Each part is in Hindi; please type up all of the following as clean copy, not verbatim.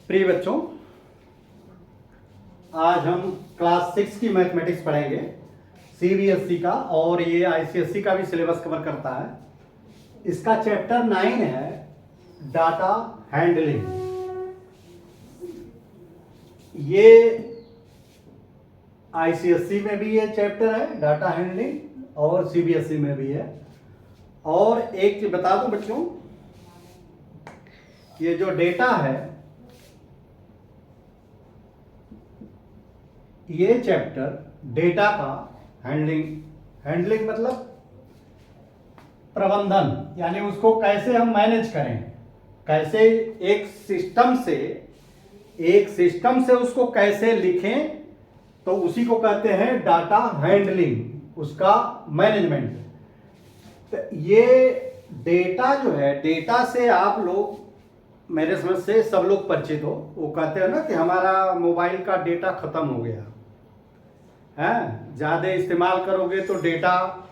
प्रिय बच्चों, आज हम क्लास 6 की मैथमेटिक्स पढ़ेंगे। सीबीएसई का और ये आईसीएसई का भी सिलेबस कवर करता है। इसका चैप्टर 9 है डाटा हैंडलिंग। ये आईसीएसई में भी ये चैप्टर है डाटा हैंडलिंग और सीबीएसई में भी है। और एक चीज बता दूं बच्चों, ये जो डेटा है, ये चैप्टर डेटा का हैंडलिंग मतलब प्रबंधन, यानी उसको कैसे हम मैनेज करें, कैसे एक सिस्टम से उसको कैसे लिखें, तो उसी को कहते हैं डाटा हैंडलिंग, उसका मैनेजमेंट। तो ये डेटा जो है, डेटा से आप लोग मेरे समझ से सब लोग परिचित हो। वो कहते हैं ना कि हमारा मोबाइल का डेटा खत्म हो गया है, ज़्यादा इस्तेमाल करोगे तो डेटा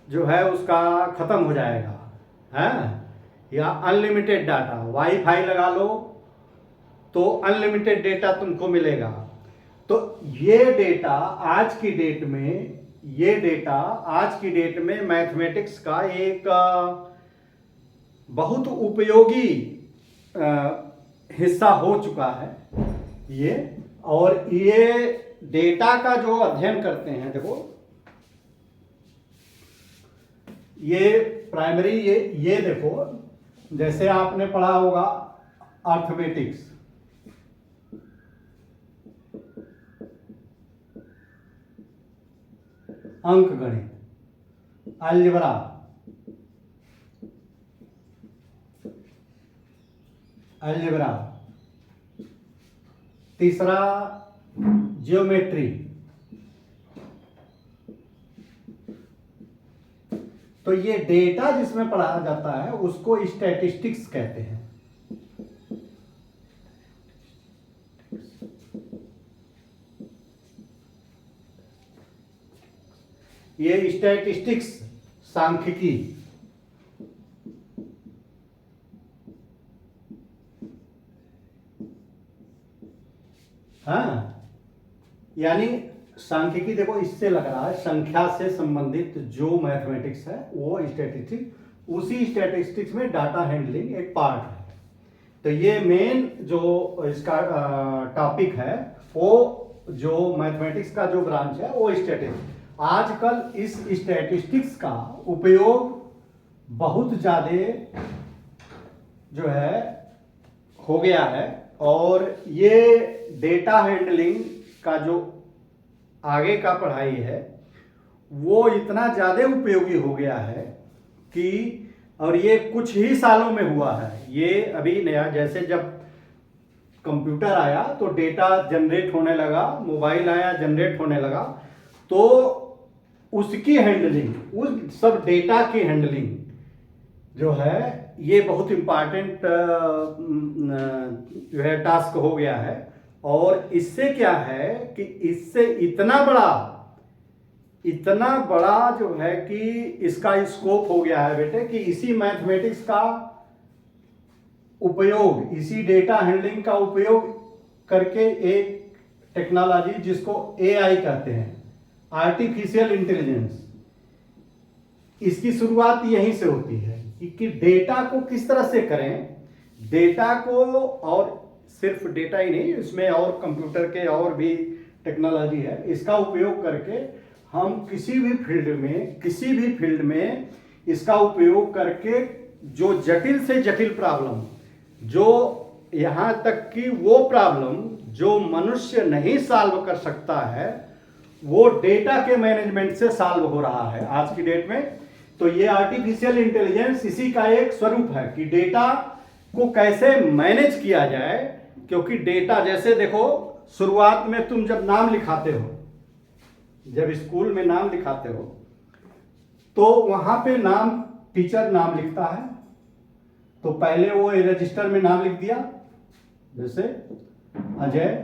जो है उसका ख़त्म हो जाएगा है, या अनलिमिटेड डाटा, वाईफाई लगा लो तो अनलिमिटेड डेटा तुमको मिलेगा। तो ये डेटा आज की डेट में मैथमेटिक्स का एक बहुत उपयोगी हिस्सा हो चुका है ये। और ये डेटा का जो अध्ययन करते हैं, देखो ये प्राइमरी, ये देखो, जैसे आपने पढ़ा होगा अर्थमेटिक्स, अंक गणित, अलजेब्रा, तीसरा ज्योमेट्री। तो ये डेटा जिसमें पढ़ाया जाता है उसको स्टैटिस्टिक्स कहते हैं। ये स्टैटिस्टिक्स सांख्यिकी, हाँ, यानी सांख्यिकी, देखो इससे लग रहा है संख्या से संबंधित जो मैथमेटिक्स है वो स्टैटिस्टिक्स, उसी स्टैटिस्टिक्स में डाटा हैंडलिंग एक पार्ट है। तो ये मेन जो इसका टॉपिक है, वो जो मैथमेटिक्स का जो ब्रांच है वो स्टैटिस्टिक्स। आजकल इस स्टैटिस्टिक्स का उपयोग बहुत ज़्यादा जो है हो गया है, और ये डेटा हैंडलिंग का जो आगे का पढ़ाई है वो इतना ज़्यादा उपयोगी हो गया है कि, और ये कुछ ही सालों में हुआ है। ये अभी नया, जैसे जब कंप्यूटर आया तो डेटा जनरेट होने लगा, मोबाइल आया जनरेट होने लगा, तो उसकी हैंडलिंग, उस सब डेटा की हैंडलिंग जो है ये बहुत इम्पॉर्टेंट जो है टास्क हो गया है। और इससे क्या है कि इससे इतना बड़ा जो है कि इसका स्कोप हो गया है बेटे, कि इसी मैथमेटिक्स का उपयोग, इसी डेटा हैंडलिंग का उपयोग करके एक टेक्नोलॉजी जिसको एआई कहते हैं, आर्टिफिशियल इंटेलिजेंस, इसकी शुरुआत यहीं से होती है कि डेटा को किस तरह से करें, डेटा को, और सिर्फ डेटा ही नहीं, इसमें और कंप्यूटर के और भी टेक्नोलॉजी है, इसका उपयोग करके हम किसी भी फील्ड में इसका उपयोग करके जो जटिल से जटिल प्रॉब्लम, जो यहाँ तक कि वो प्रॉब्लम जो मनुष्य नहीं सॉल्व कर सकता है, वो डेटा के मैनेजमेंट से सॉल्व हो रहा है आज की डेट में। तो ये आर्टिफिशियल इंटेलिजेंस इसी का एक स्वरूप है कि डेटा को कैसे मैनेज किया जाए। क्योंकि डेटा, जैसे देखो, शुरुआत में तुम जब नाम लिखाते हो, जब स्कूल में नाम लिखाते हो, तो वहां पे नाम, टीचर नाम लिखता है, तो पहले वो रजिस्टर में नाम लिख दिया, जैसे अजय,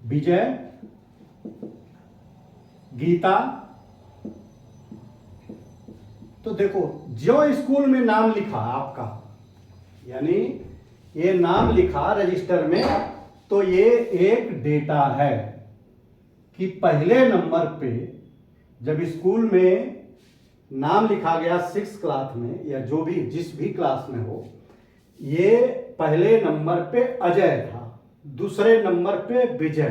विजय, गीता। तो देखो, जो स्कूल में नाम लिखा आपका, यानी ये नाम लिखा रजिस्टर में, तो ये एक डेटा है कि पहले नंबर पे जब स्कूल में नाम लिखा गया 6 क्लास में या जो भी जिस भी क्लास में हो, ये पहले नंबर पे अजय था, दूसरे नंबर पे विजय,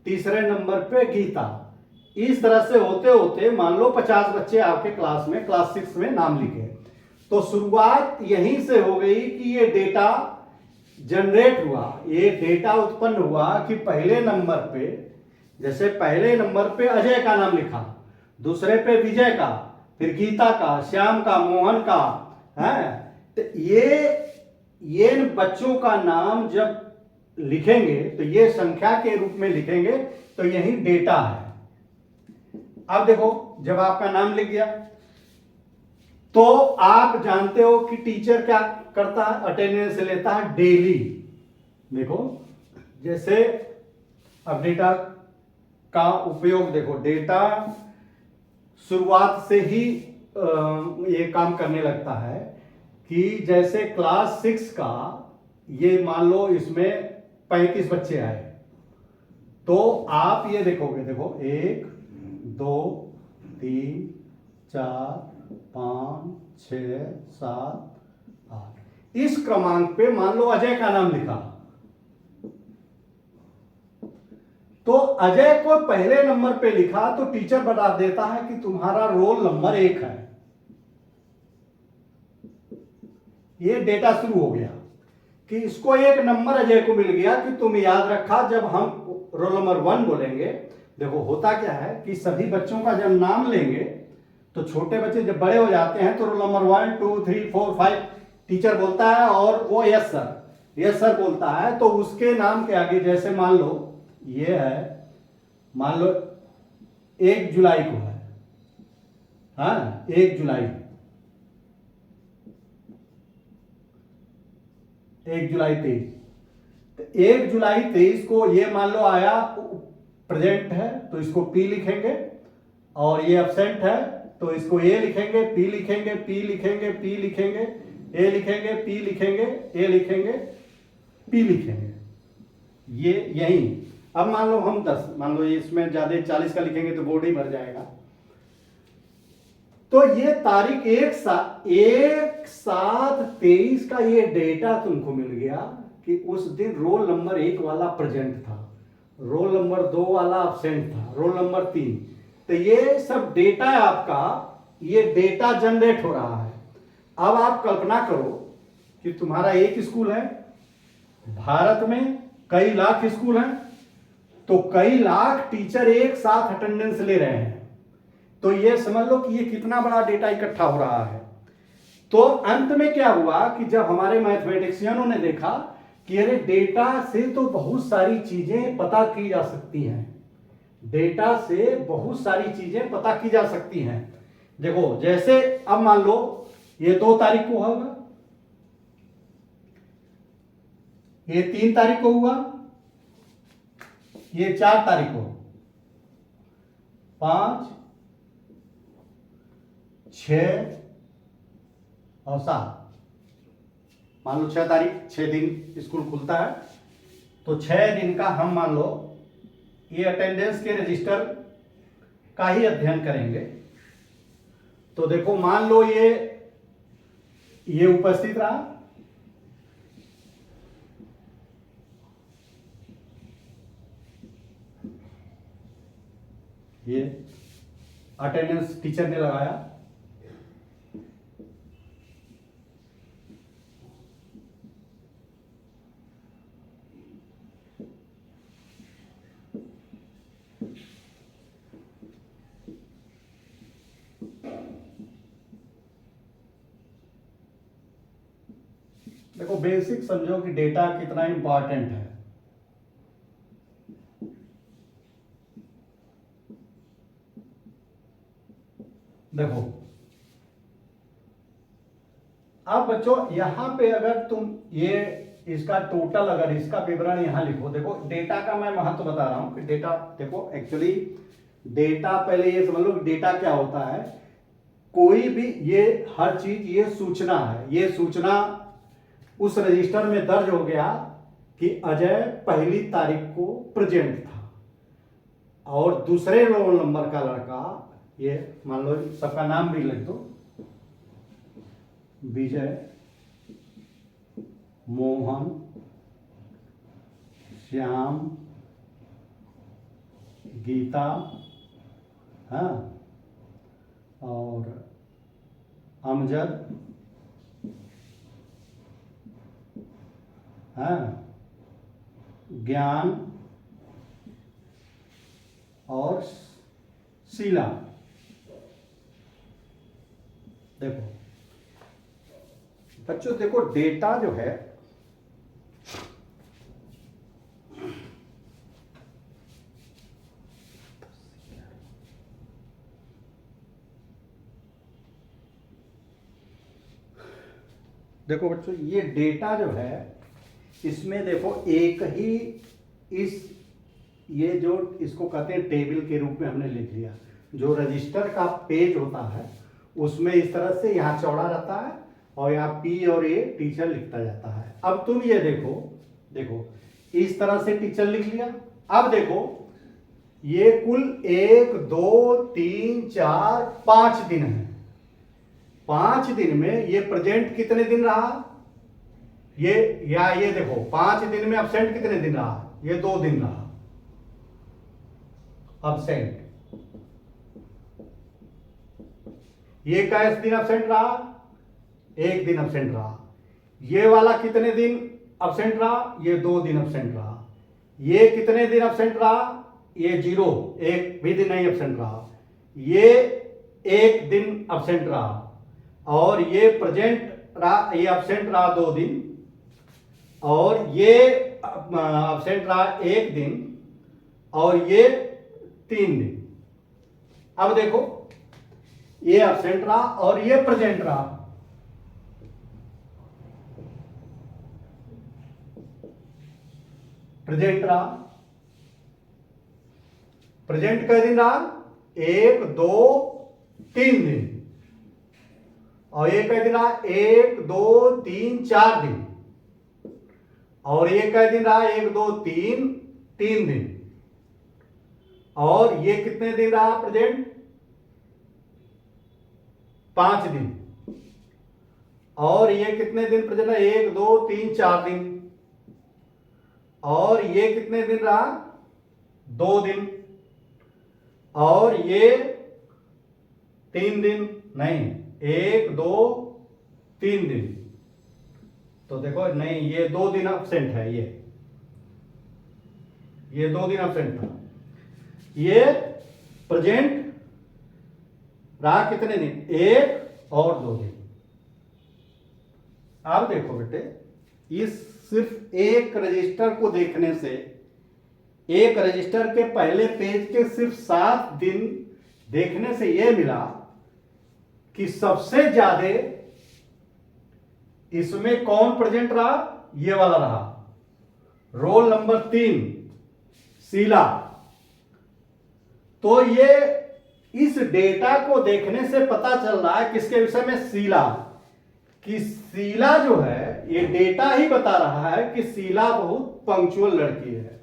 तीसरे नंबर पे गीता। इस तरह से होते होते मान लो 50 बच्चे आपके क्लास में क्लास 6 में नाम लिखे। तो शुरुआत यहीं से हो गई कि ये डेटा जनरेट हुआ, ये डेटा उत्पन्न हुआ कि पहले नंबर पे, जैसे पहले नंबर पे अजय का नाम लिखा, दूसरे पे विजय का, फिर गीता का, श्याम का, मोहन का है। तो ये बच्चों का नाम जब लिखेंगे तो ये संख्या के रूप में लिखेंगे, तो यही डेटा है। अब देखो, जब आपका नाम लिख गया तो आप जानते हो कि टीचर क्या करता है, अटेंडेंस लेता है डेली। देखो जैसे अब डेटा का उपयोग देखो, डेटा शुरुआत से ही ये काम करने लगता है कि जैसे क्लास 6 का ये मान लो इसमें 35 बच्चे आए, तो आप ये देखोगे, देखो 1 2 3 4 5 6 7 8, इस क्रमांक पे मान लो अजय का नाम लिखा, तो अजय को पहले नंबर पे लिखा तो टीचर बता देता है कि तुम्हारा रोल नंबर 1 है। ये डेटा शुरू हो गया कि इसको एक नंबर अजय को मिल गया कि तुम याद रखा जब हम रोल नंबर 1 बोलेंगे। देखो होता क्या है कि सभी बच्चों का जब नाम लेंगे तो छोटे बच्चे जब बड़े हो जाते हैं तो रोल नंबर 1 2 3 4 5 टीचर बोलता है और वो यस सर बोलता है, तो उसके नाम के आगे जैसे मान लो ये है, मान लो 1 जुलाई को है, हाँ 1 जुलाई 23, तो 1 जुलाई 23 को ये मान लो आया प्रेजेंट है तो इसको पी लिखेंगे, और ये एब्सेंट है तो इसको ए लिखेंगे, पी लिखेंगे, पी लिखेंगे, पी लिखेंगे, ए लिखेंगे, पी लिखेंगे, ए लिखेंगे, पी लिखेंगे। ये यही। अब मान लो हम 10, मान लो इसमें ज्यादा 40 का लिखेंगे तो बोर्ड ही भर जाएगा। तो ये तारीख 1/7/23 का ये डेटा तुमको मिल गया कि उस दिन रोल नंबर 1 वाला प्रेजेंट था, रोल नंबर 2 वाला एब्सेंट था, रोल नंबर 3। तो ये सब डेटा है आपका, ये डेटा जनरेट हो रहा है। अब आप कल्पना करो कि तुम्हारा एक स्कूल है, भारत में कई लाख स्कूल हैं, तो कई लाख टीचर एक साथ अटेंडेंस ले रहे हैं, तो ये समझ लो कि ये कितना बड़ा डेटा इकट्ठा हो रहा है। तो अंत में क्या हुआ कि जब हमारे मैथमेटिशियनों ने देखा कि अरे डेटा से तो बहुत सारी चीजें पता की जा सकती हैं, डेटा से बहुत सारी चीजें पता की जा सकती हैं। देखो जैसे अब मान लो ये 2 तारीख को होगा, ये 3 तारीख को हुआ, ये 4 तारीख को, 5 6 और 7, मान लो 6 तारीख, 6 दिन स्कूल खुलता है, तो 6 दिन का हम मान लो ये अटेंडेंस के रजिस्टर का ही अध्ययन करेंगे। तो देखो मान लो ये उपस्थित रहा, ये अटेंडेंस टीचर ने लगाया, देखो बेसिक समझो कि डेटा कितना इंपॉर्टेंट है। देखो अब बच्चों यहां पे अगर तुम ये इसका टोटल, अगर इसका विवरण यहां लिखो, देखो डेटा का मैं महत्व बता रहा हूं कि डेटा, देखो एक्चुअली डेटा, पहले ये समझ लो डेटा क्या होता है। कोई भी ये हर चीज ये सूचना है, ये सूचना उस रजिस्टर में दर्ज हो गया कि अजय पहली तारीख को प्रेजेंट था, और दूसरे रोल नंबर का लड़का, ये मान लो सबका नाम भी लिख दो, विजय, मोहन, श्याम, गीता, हाँ, और अमजद, हाँ, ज्ञान और शीला। देखो बच्चों, देखो डेटा जो है देखो बच्चों, ये डेटा जो है इसमें देखो एक ही इस ये जो इसको कहते हैं टेबल के रूप में हमने लिख लिया। जो रजिस्टर का पेज होता है उसमें इस तरह से यहाँ चौड़ा रहता है और यहाँ पी और ए टीचर लिखता जाता है। अब तुम ये देखो, देखो इस तरह से टीचर लिख लिया। अब देखो ये कुल 1 2 3 4 5 दिन है। 5 दिन में ये प्रेजेंट कितने दिन रहा, ये देखो 5 दिन में अब्सेंट कितने दिन रहा, ये 2 दिन रहा अब्सेंट। ये कैसे दिन अब्सेंट रहा, 1 दिन अब्सेंट रहा। ये वाला कितने दिन अब्सेंट रहा, ये 2 दिन अब्सेंट रहा। ये कितने दिन अब्सेंट रहा, ये 0, 1 भी दिन नहीं अब्सेंट रहा। ये 1 दिन अब्सेंट रहा, और ये प्रेजेंट रहा, ये अब्सेंट रहा 2 दिन, और ये अब्सेंट रहा 1 दिन, और ये 3 दिन। अब देखो ये अब्सेंट रहा और ये प्रेजेंट रहा। प्रेजेंट रहा, प्रेजेंट कै दिन रहा, 1 2 3 दिन, और ये कै दिन रहा, 1 2 3 4 दिन, और ये कै दिन रहा, 1 2 3 3 दिन, और ये कितने दिन रहा प्रेजेंट, 5 दिन, और ये कितने दिन प्रेजेंट है, 1 2 3 4 दिन, और ये कितने दिन रहा, 2 दिन, और ये 3 दिन नहीं, 1 2 3 दिन। तो देखो नहीं, ये 2 दिन अब्सेंट है, ये 2 दिन अब्सेंट था। ये प्रेजेंट रहा कितने दिन, 1 और 2 दिन। अब देखो बेटे, इस सिर्फ एक रजिस्टर को देखने से, एक रजिस्टर के पहले पेज के सिर्फ 7 दिन देखने से यह मिला कि सबसे ज्यादा इसमें कौन प्रेजेंट रहा, ये वाला रहा, रोल नंबर 3 शीला। तो ये इस डेटा को देखने से पता चल रहा है किसके विषय में, शीला, कि शीला जो है, ये डेटा ही बता रहा है कि शीला बहुत पंक्चुअल लड़की है।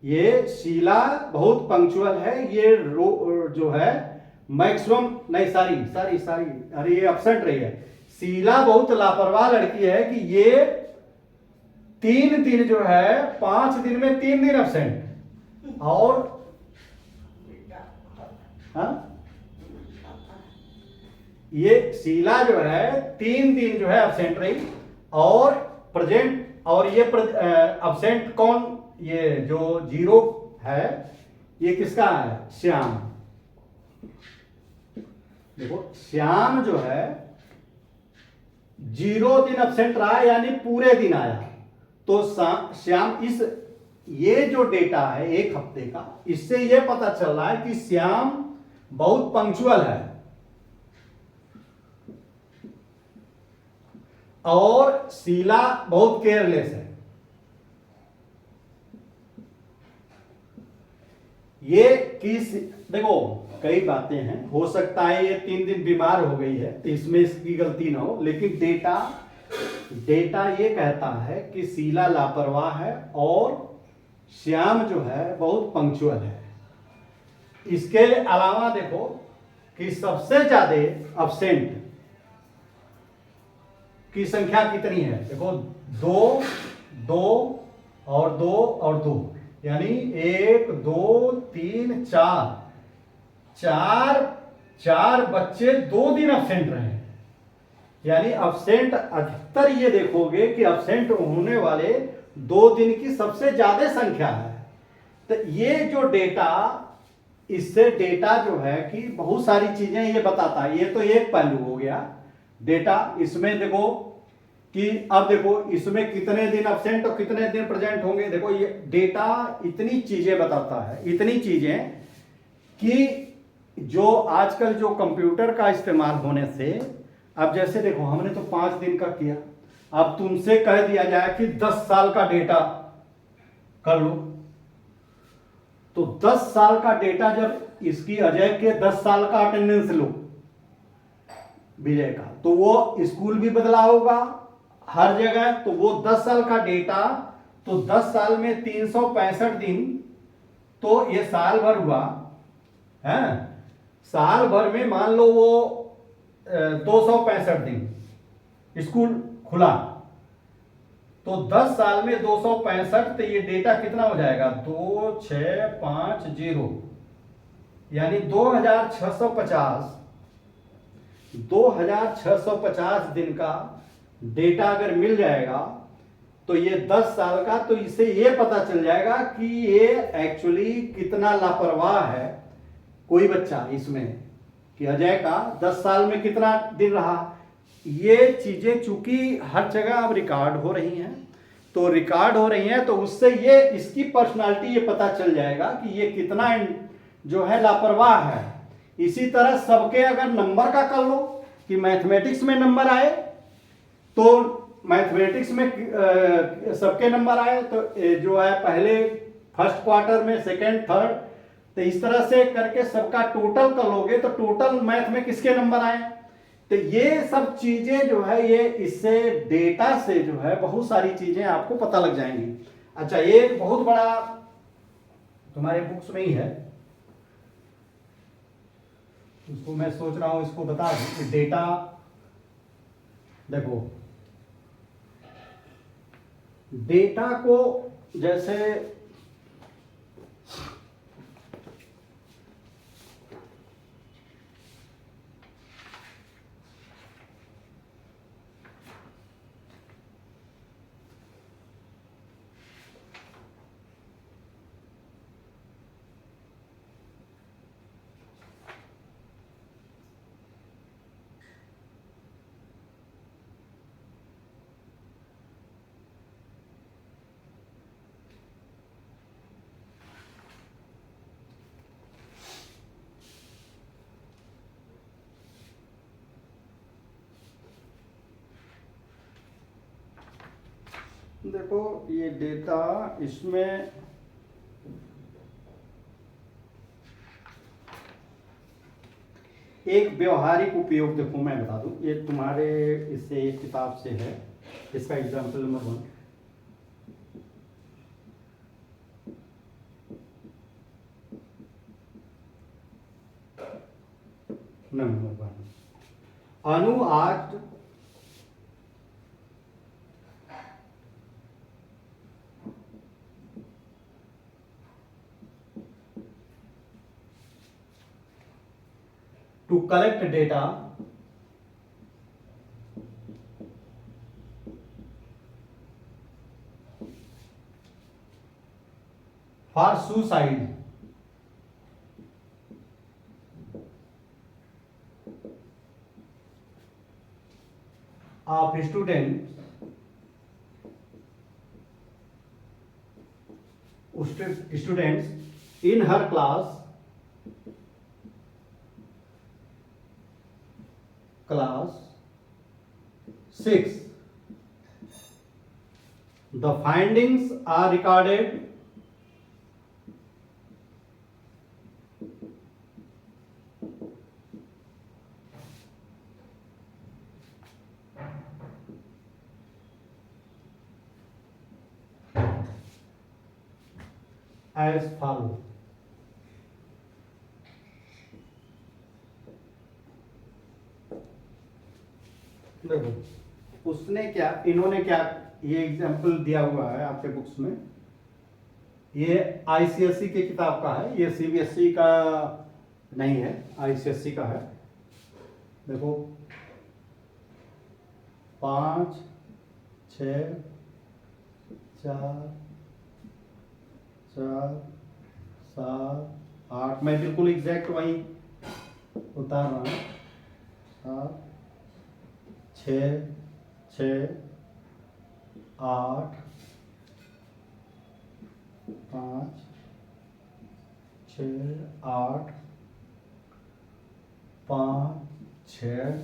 ये शीला बहुत पंक्चुअल है। ये जो है मैक्सिमम नहीं, सारी अरे ये अब्सेंट रही है। शीला बहुत लापरवाह लड़की है कि ये 3 दिन जो है, 5 दिन में 3 दिन अब्सेंट, और हाँ, ये शीला जो है 3 दिन जो है अब्सेंट रही, और प्रेजेंट, और ये अब्सेंट कौन, ये जो 0 है ये किसका है, श्याम। देखो श्याम जो है 0 दिन अब्सेंट रहा, यानी पूरे दिन आया। तो श्याम, इस ये जो डेटा है 1 हफ्ते का, इससे ये पता चल रहा है कि श्याम बहुत पंक्चुअल है, और शीला बहुत केयरलेस है। ये किस, देखो कई बातें हैं, हो सकता है ये 3 दिन बीमार हो गई है तो इसमें इसकी गलती ना हो, लेकिन डेटा डेटा ये कहता है कि शीला लापरवाह है और श्याम जो है बहुत पंक्चुअल है। इसके अलावा देखो कि सबसे ज्यादा अब्सेंट की संख्या कितनी है। देखो 2 2 और 2 और 2, यानी 1 2 3 4 4 बच्चे 2 दिन अब्सेंट रहे। यानी अब्सेंट अधिकतर ये देखोगे कि अब्सेंट होने वाले 2 दिन की सबसे ज्यादा संख्या है। तो ये जो डेटा, इससे डेटा जो है कि बहुत सारी चीजें ये बताता है। ये तो एक पहलू हो गया डेटा। इसमें देखो कि अब देखो इसमें कितने दिन अब्सेंट और कितने दिन प्रेजेंट होंगे। देखो ये डेटा इतनी चीजें बताता है, इतनी चीजें कि जो आजकल जो कंप्यूटर का इस्तेमाल होने से, अब जैसे देखो हमने तो 5 दिन का किया, अब तुमसे कह दिया जाए कि 10 साल का डेटा कर लो, तो 10 साल का डेटा, जब इसकी अजय के 10 साल का अटेंडेंस लो विजय का, तो वो स्कूल भी बदला होगा हर जगह, तो वो 10 साल का डेटा, तो 10 साल में 365 दिन, तो ये साल भर हुआ है। साल भर में मान लो वो 265 दिन स्कूल खुला, तो 10 साल में 265, तो ये डेटा कितना हो जाएगा 2650, यानी 2650 दिन का डेटा अगर मिल जाएगा तो ये 10 साल का, तो इससे ये पता चल जाएगा कि ये एक्चुअली कितना लापरवाह है कोई बच्चा इसमें, कि अजय का 10 साल में कितना दिन रहा। ये चीजें चूंकि हर जगह अब रिकॉर्ड हो रही हैं, तो रिकॉर्ड हो रही हैं, तो उससे ये इसकी पर्सनालिटी ये पता चल जाएगा कि ये कितना जो है लापरवाह है। इसी तरह सबके अगर नंबर का कर लो कि मैथमेटिक्स में नंबर आए, तो मैथमेटिक्स में सबके नंबर आए, तो जो है पहले फर्स्ट क्वार्टर में, सेकेंड, थर्ड, तो इस तरह से करके सबका टोटल कर लोगे तो टोटल मैथ में किसके नंबर आए। तो ये सब चीजें जो है ये इससे डेटा से जो है बहुत सारी चीजें आपको पता लग जाएंगी। अच्छा, एक बहुत बड़ा तुम्हारे बुक्स में ही है, उसको मैं सोच रहा हूं इसको बता दूं कि डेटा, देखो डेटा को जैसे देखो ये डेटा, इसमें एक व्यवहारिक उपयोग देखो मैं बता दूं, ये तुम्हारे इससे एक किताब से है, इसका एग्जाम्पल नंबर 1, नंबर 1, अनु आज to collect data for suicide of students in her class 6. The findings are recorded as follow. देखो उसने क्या, इन्होंने क्या, ये एग्जाम्पल दिया हुआ है आपके बुक्स में, ये आईसीएसई की किताब का है, ये सीबीएसई का नहीं है, आईसीएसई का है। देखो 5 6 4 4 7 8, मैं बिल्कुल एग्जैक्ट वही उतार रहा हूँ। 7 6 6 8 5 6 8 5 6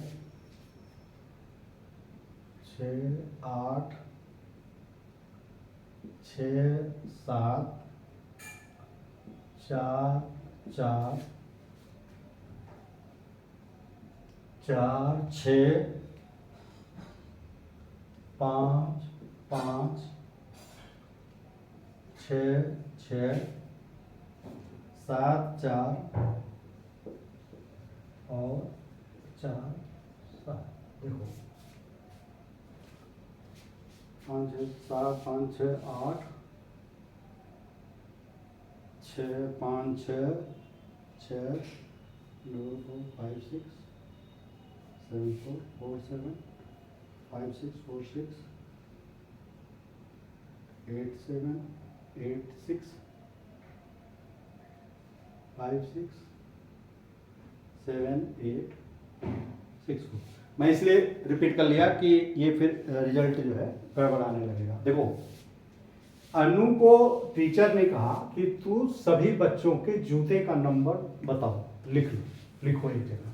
6 8 6 7 4 4 4 6 5 5 6 6 7 4 और 4 7। देखो 5 6 7 5 6 8 6 5 6 6 2 4 5 6 7 4 4 7 5 6 4 6 8 7 8 6 5 6 7 8 6 4। मैं इसलिए रिपीट कर लिया कि ये फिर रिजल्ट जो है गड़बड़ाने लगेगा। देखो अनु को टीचर ने कहा कि तू सभी बच्चों के जूते का नंबर बताओ, लिखो एक जगह।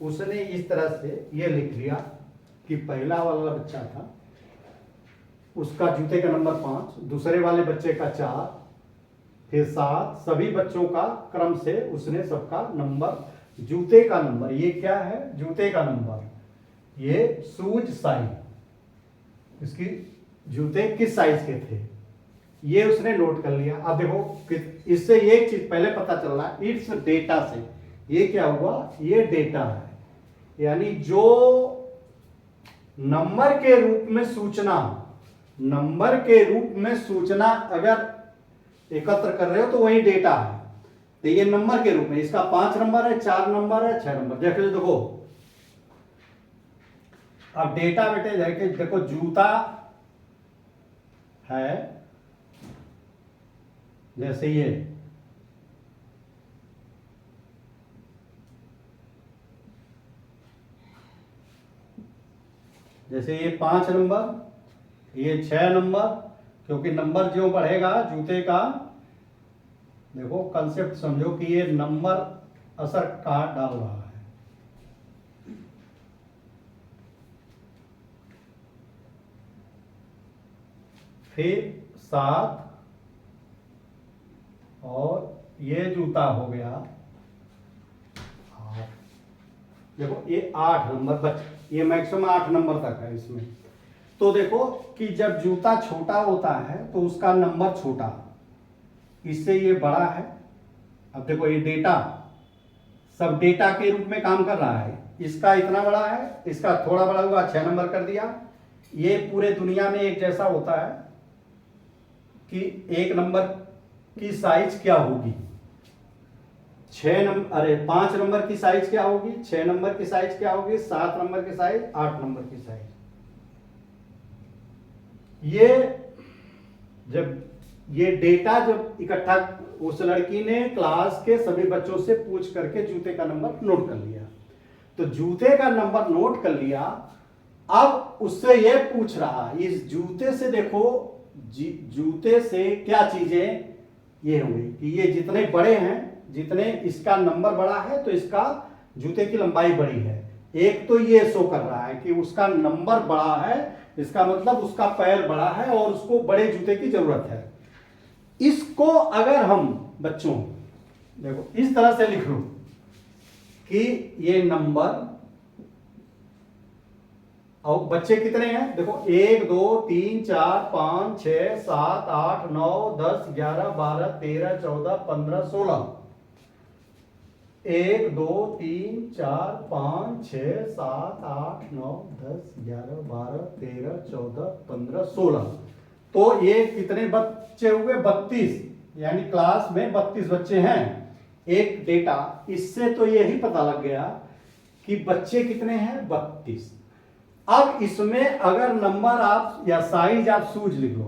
उसने इस तरह से ये लिख लिया कि पहला वाला बच्चा था, उसका जूते का नंबर 5, दूसरे वाले बच्चे का 4, फिर 7, सभी बच्चों का क्रम से उसने सबका नंबर, जूते का नंबर, ये क्या है, जूते का नंबर, ये शूज साइज, इसकी जूते किस साइज के थे, ये उसने नोट कर लिया। अब देखो इससे एक चीज पहले पता चल रहा है, इट्स डेटा से, ये क्या हुआ, ये डेटा है, यानी जो नंबर के रूप में सूचना, नंबर के रूप में सूचना अगर एकत्र कर रहे हो तो वही डेटा है। तो ये नंबर के रूप में, इसका 5 नंबर है, 4 नंबर है, 6 नंबर, देखो अब डेटा बेटे देखो, देखो जूता है जैसे ये, जैसे ये 5 नंबर, ये 6 नंबर, क्योंकि नंबर जो बढ़ेगा जूते का, देखो कंसेप्ट समझो कि ये नंबर असर कहाँ डाल रहा है। फिर 7 और ये जूता हो गया 8, देखो ये 8 नंबर, ये मैक्सिमम 8 नंबर तक है इसमें। तो देखो कि जब जूता छोटा होता है तो उसका नंबर छोटा, इससे ये बड़ा है। अब देखो ये डेटा सब डेटा के रूप में काम कर रहा है, इसका इतना बड़ा है, इसका थोड़ा बड़ा हुआ 6 नंबर कर दिया। ये पूरे दुनिया में एक जैसा होता है कि एक नंबर की साइज क्या होगी, 6 नंबर, अरे 5 नंबर की साइज क्या होगी, 6 नंबर की साइज क्या होगी, 7 नंबर की साइज, 8 नंबर की साइज। ये जब ये डेटा जब इकट्ठा, उस लड़की ने क्लास के सभी बच्चों से पूछ करके जूते का नंबर नोट कर लिया। तो जूते का नंबर नोट कर लिया, अब उससे ये पूछ रहा, इस जूते से देखो, जूते से क्या चीजें ये हुई कि ये जितने बड़े हैं, जितने इसका नंबर बड़ा है तो इसका जूते की लंबाई बड़ी है। एक तो ये शो कर रहा है कि उसका नंबर बड़ा है, इसका मतलब उसका पैर बड़ा है और उसको बड़े जूते की जरूरत है। इसको अगर हम बच्चों देखो इस तरह से लिख लो कि ये नंबर और बच्चे कितने हैं देखो, 1 2 3 4 5 6 7 8 9 10 11 12 13 14 15 16। 1 2 3 4 5 6 7 8 9 10 11 12 13 14 15 16। तो ये कितने बच्चे हुए, 32, यानी क्लास में 32 बच्चे हैं। एक डेटा इससे तो यही पता लग गया कि बच्चे कितने हैं, 32। अब इसमें अगर नंबर आप या साइज आप शूज लिख लो,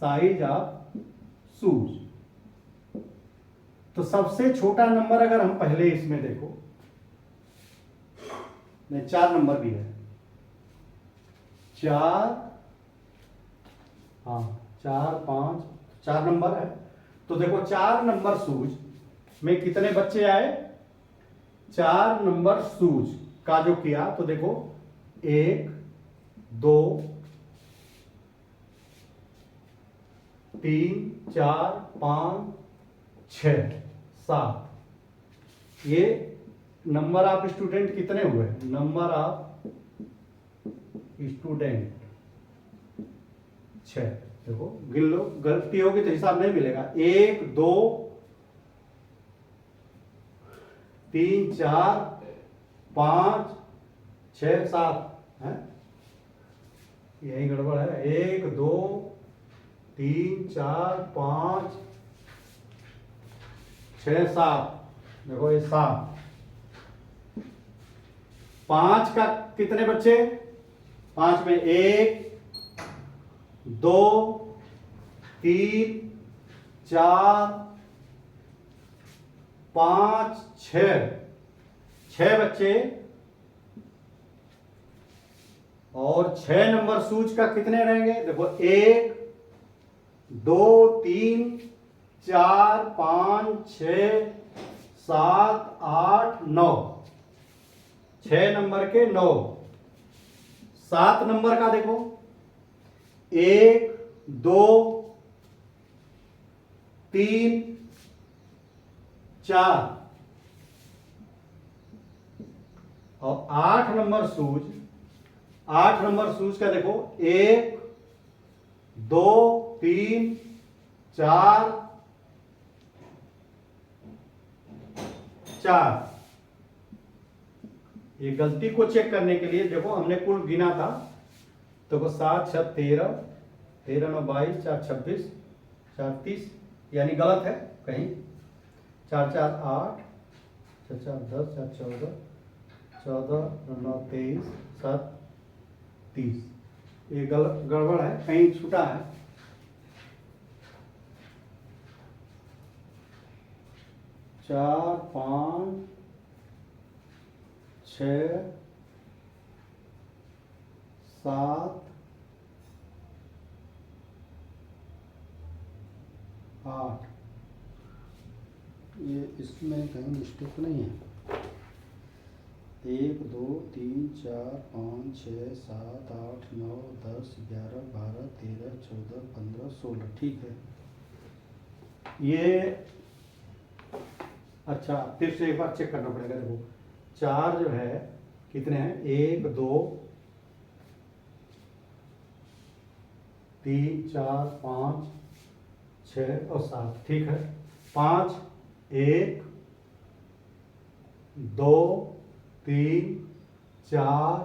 साइज ऑफ शूज, तो सबसे छोटा नंबर अगर हम पहले इसमें देखो, नहीं 4 नंबर भी है, 4, हाँ 4 5 4 नंबर है। तो देखो 4 नंबर शूज में कितने बच्चे आए, 4 नंबर शूज का जो किया तो देखो 1 2 3 4 5 6 7। ये नंबर ऑफ स्टूडेंट कितने हुए, नंबर ऑफ स्टूडेंट 6। देखो गिन लो, गलती होगी तो हिसाब नहीं मिलेगा। 1 2 3 4 5 6 7 है, यही गड़बड़ है। 1 2 3 4 5 6 7। देखो ये 7। 5 का कितने बच्चे, 5 में 1 2 3 4 5 6 6 बच्चे। और 6 नंबर शूज का कितने रहेंगे, देखो 1 2 3 4 5 6 7 8 9। 6 नंबर के 9। 7 नंबर का देखो 1 2 3 4। और 8 नंबर शूज, 8 नंबर शूज का देखो 1 2 3 4 4। ये गलती को चेक करने के लिए देखो हमने कुल गिना था, तो 7 6 13 13 9 22 4 26 4 30, यानी गलत है कहीं। 4 4 8 6 4 10 4 14 14 9 23 7 30। ये गलत गड़बड़ है, कहीं छूटा है। 4 5 6 7 8। ये इसमें कहीं मिस्टेक नहीं है। 1 2 3 4 5 6 7 8 9 10 11 12 13 14 15 16, ठीक है। ये अच्छा फिर से एक बार चेक करना पड़ेगा। देखो 4 जो है कितने हैं, 1 2 3 4 5 6 और 7, ठीक है। 5 1 2 3 4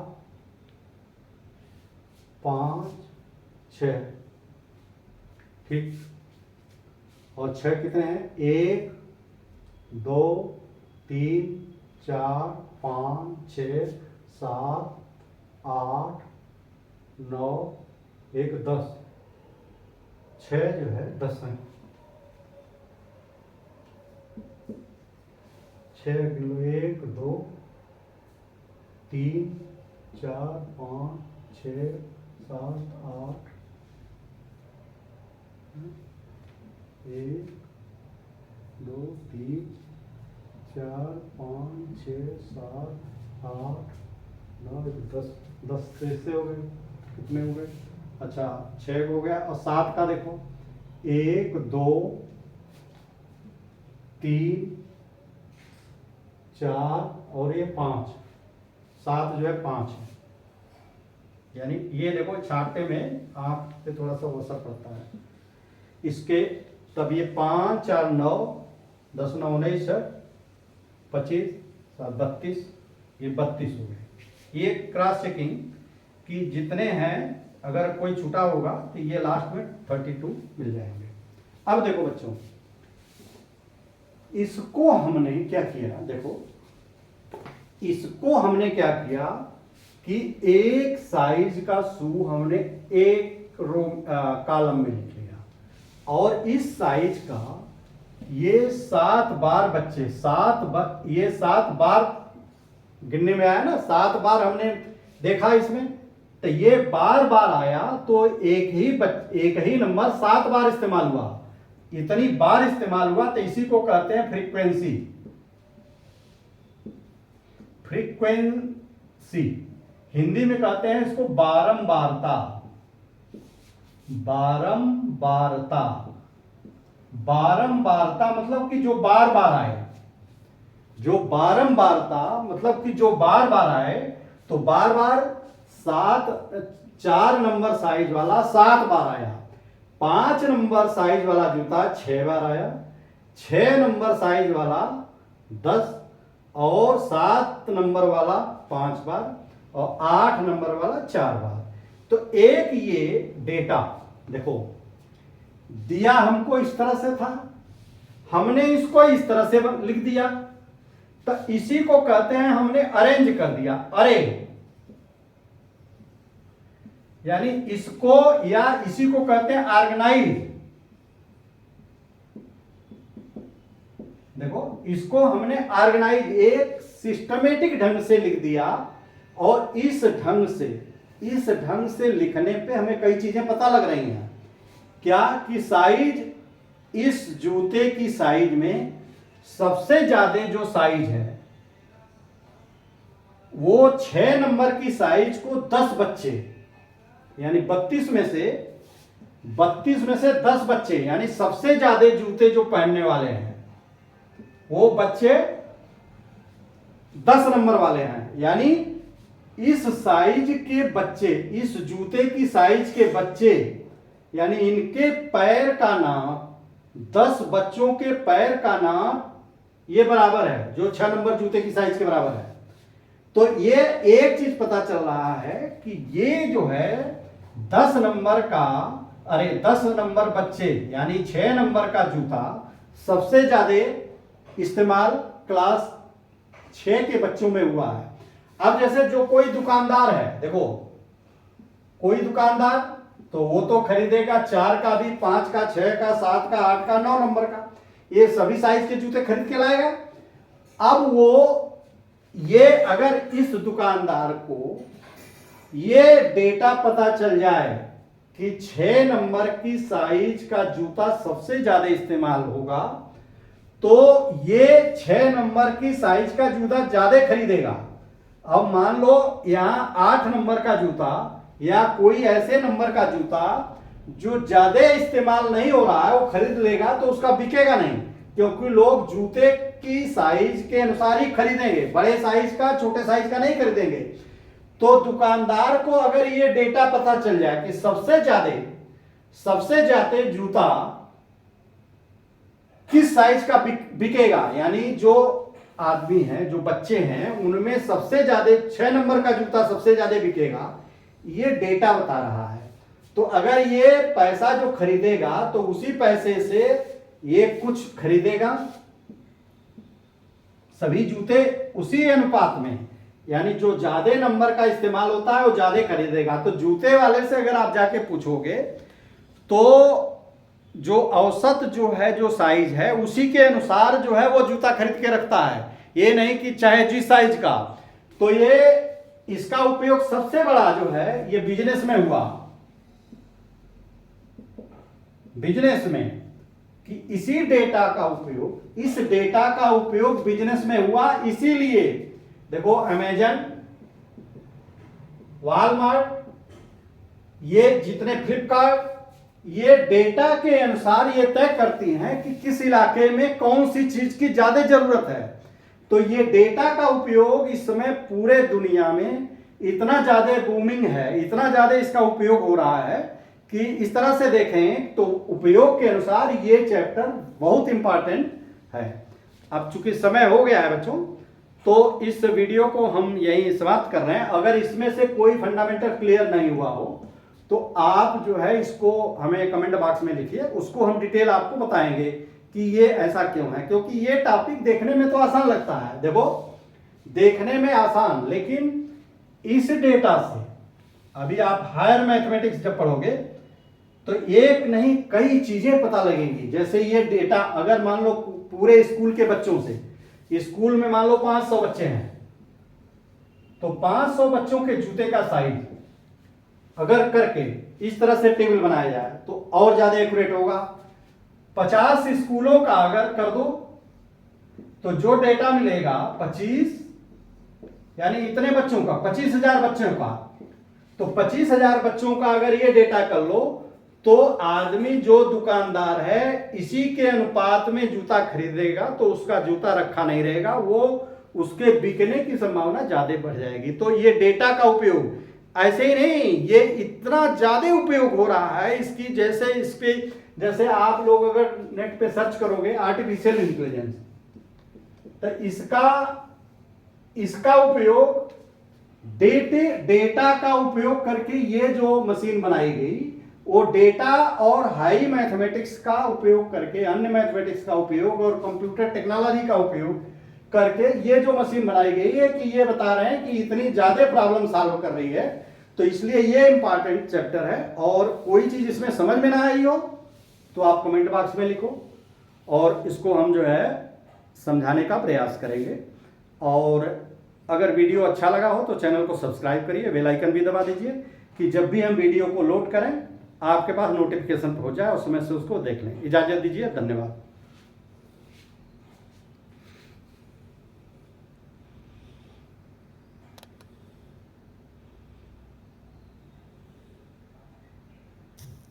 5 6, ठीक। और 6 कितने हैं, 1 2 3 4 5 6 7 8 9 1 10। 6 जो है 10 है। 6 किलो 1 2 3 4 5 6 7 8 1 2 3 4 5 6 7 8 9 10। 10 कैसे हो गए, कितने हो गए, अच्छा 6 हो गया। और 7 का देखो 1 2 3 4 और ये 5, 7 जो है 5 है, यानी ये देखो छाटे में आँख पे थोड़ा सा असर पड़ता है इसके, तब ये 5 4 9 10 9 19 25 7 32, ये 32 हो गए। ये क्रॉस चेकिंग कि जितने हैं अगर कोई छूटा होगा तो ये लास्ट में 32 मिल जाएंगे। अब देखो बच्चों, इसको हमने क्या किया, देखो इसको हमने क्या किया कि एक साइज का शू हमने एक रो कॉलम में लिख लिया, और इस साइज का ये 7 बार बच्चे, ये 7 बार गिनने में आया ना, 7 बार हमने देखा इसमें, तो ये बार बार आया तो एक ही नंबर 7 बार इस्तेमाल हुआ, इतनी बार इस्तेमाल हुआ, तो इसी को कहते हैं फ्रीक्वेंसी। फ्रीक्वेंसी हिंदी में कहते हैं इसको बारंबारता। बारंबारता, बारंबारता मतलब कि जो बार बार आए, जो बारंबारता मतलब कि जो बार बार आए, तो बार बार 4 नंबर साइज वाला 7 बार आया, 5 नंबर साइज वाला जूता 6 बार आया, 6 नंबर साइज वाला 10, और 7 नंबर वाला 5 बार, और 8 नंबर वाला 4 बार। तो एक ये डेटा देखो दिया हमको इस तरह से था, हमने इसको इस तरह से लिख दिया, तो इसी को कहते हैं हमने अरेंज कर दिया, अरे, यानी इसको या इसी को कहते हैं ऑर्गेनाइज। देखो इसको हमने ऑर्गेनाइज, एक सिस्टमेटिक ढंग से लिख दिया, और इस ढंग से लिखने पे हमें कई चीजें पता लग रही हैं। क्या कि साइज, इस जूते की साइज में सबसे ज्यादा जो साइज है वो 6 नंबर की साइज को 10 बच्चे, यानी 32 में से 10 बच्चे, यानी सबसे ज्यादा जूते जो पहनने वाले हैं वो बच्चे 10 नंबर वाले हैं, यानी इस साइज के बच्चे, इस जूते की साइज के बच्चे, यानी इनके पैर का नाप, 10 बच्चों के पैर का नाप ये बराबर है जो 6 नंबर जूते की साइज के बराबर है। तो ये एक चीज पता चल रहा है कि ये जो है 10 नंबर का, 10 नंबर बच्चे यानी 6 नंबर का जूता सबसे ज्यादा इस्तेमाल क्लास 6 के बच्चों में हुआ है। अब जैसे जो कोई दुकानदार है, देखो कोई दुकानदार तो वो तो खरीदेगा 4 का भी, 5 का, 6 का, 7 का, 8 का, 9 नंबर का, ये सभी साइज के जूते खरीद के लाएगा। अब वो ये अगर इस दुकानदार को ये डेटा पता चल जाए कि 6 नंबर की साइज का जूता सबसे ज्यादा इस्तेमाल होगा, तो ये 6 नंबर की साइज का जूता ज्यादा खरीदेगा। अब मान लो यहां 8 नंबर का जूता या कोई ऐसे नंबर का जूता जो ज्यादा इस्तेमाल नहीं हो रहा है वो खरीद लेगा, तो उसका बिकेगा नहीं, क्योंकि लोग जूते की साइज के अनुसार ही खरीदेंगे, बड़े साइज का छोटे साइज का नहीं खरीदेंगे। तो दुकानदार को अगर ये डेटा पता चल जाए कि सबसे ज्यादा जूता किस साइज का बिकेगा, यानी जो आदमी हैं, जो बच्चे हैं, उनमें सबसे ज्यादा 6 नंबर का जूता सबसे ज्यादा बिकेगा, ये डेटा बता रहा है। तो अगर ये पैसा जो खरीदेगा तो उसी पैसे से ये कुछ खरीदेगा, सभी जूते उसी अनुपात में, यानी जो ज्यादा नंबर का इस्तेमाल होता है वो ज्यादा खरीदेगा। तो जूते वाले से अगर आप जाके पूछोगे तो जो औसत जो है, जो साइज है, उसी के अनुसार जो है वो जूता खरीद के रखता है, ये नहीं कि चाहे जिस साइज का। तो ये इसका उपयोग सबसे बड़ा जो है ये बिजनेस में हुआ, बिजनेस में, कि इसी डेटा का उपयोग, इस डेटा का उपयोग बिजनेस में हुआ। इसीलिए देखो अमेजन, वॉलमार्ट, ये जितने फ्लिपकार्ट, ये डेटा के अनुसार ये तय करती हैं कि किस इलाके में कौन सी चीज की ज्यादा जरूरत है। तो ये डेटा का उपयोग इस समय पूरे दुनिया में इतना ज्यादा बूमिंग है, इतना ज्यादा इसका उपयोग हो रहा है कि इस तरह से देखें तो उपयोग के अनुसार ये चैप्टर बहुत इंपॉर्टेंट है। अब चूंकि समय हो गया है बच्चों, तो इस वीडियो को हम यहीं समाप्त कर रहे हैं। अगर इसमें से कोई फंडामेंटल क्लियर नहीं हुआ हो तो आप जो है इसको हमें कमेंट बॉक्स में लिखिए, उसको हम डिटेल आपको बताएंगे कि ये ऐसा क्यों है। क्योंकि ये टॉपिक देखने में तो आसान लगता है, देखो देखने में आसान, लेकिन इस डेटा से अभी आप हायर मैथमेटिक्स जब पढ़ोगे तो एक नहीं कई चीजें पता लगेंगी। जैसे ये डेटा अगर मान लो पूरे स्कूल के बच्चों से, स्कूल में मान लो 500 बच्चे हैं, तो 500 बच्चों के जूते का साइज अगर करके इस तरह से टेबल बनाया जाए तो और ज्यादा एक्यूरेट होगा। 50 स्कूलों का अगर कर दो तो जो डेटा मिलेगा 25 यानी इतने बच्चों का, 25,000 बच्चों का, तो 25,000 बच्चों का अगर ये डेटा कर लो तो आदमी जो दुकानदार है इसी के अनुपात में जूता खरीदेगा, तो उसका जूता रखा नहीं रहेगा, वो उसके बिकने की संभावना ज्यादा बढ़ जाएगी। तो ये डेटा का उपयोग ऐसे ही नहीं, ये इतना ज्यादा उपयोग हो रहा है इसकी, जैसे इस पे जैसे आप लोग अगर नेट पे सर्च करोगे आर्टिफिशियल इंटेलिजेंस, तो इसका उपयोग डेटा का उपयोग करके ये जो मशीन बनाई गई वो डेटा और हाई मैथमेटिक्स का उपयोग करके, अन्य मैथमेटिक्स का उपयोग और कंप्यूटर टेक्नोलॉजी का उपयोग करके ये जो मशीन बनाई गई है कि ये बता रहे हैं कि इतनी ज्यादा प्रॉब्लम सॉल्व कर रही है। तो इसलिए ये इंपॉर्टेंट चैप्टर है। और कोई चीज इसमें समझ में ना आई हो तो आप कमेंट बॉक्स में लिखो और इसको हम जो है समझाने का प्रयास करेंगे। और अगर वीडियो अच्छा लगा हो तो चैनल को सब्सक्राइब करिए, बेल आइकन भी दबा दीजिए कि जब भी हम वीडियो को लोड करें आपके पास नोटिफिकेशन पहुंच जाए, उस समय से उसको देख लें। इजाजत दीजिए, धन्यवाद।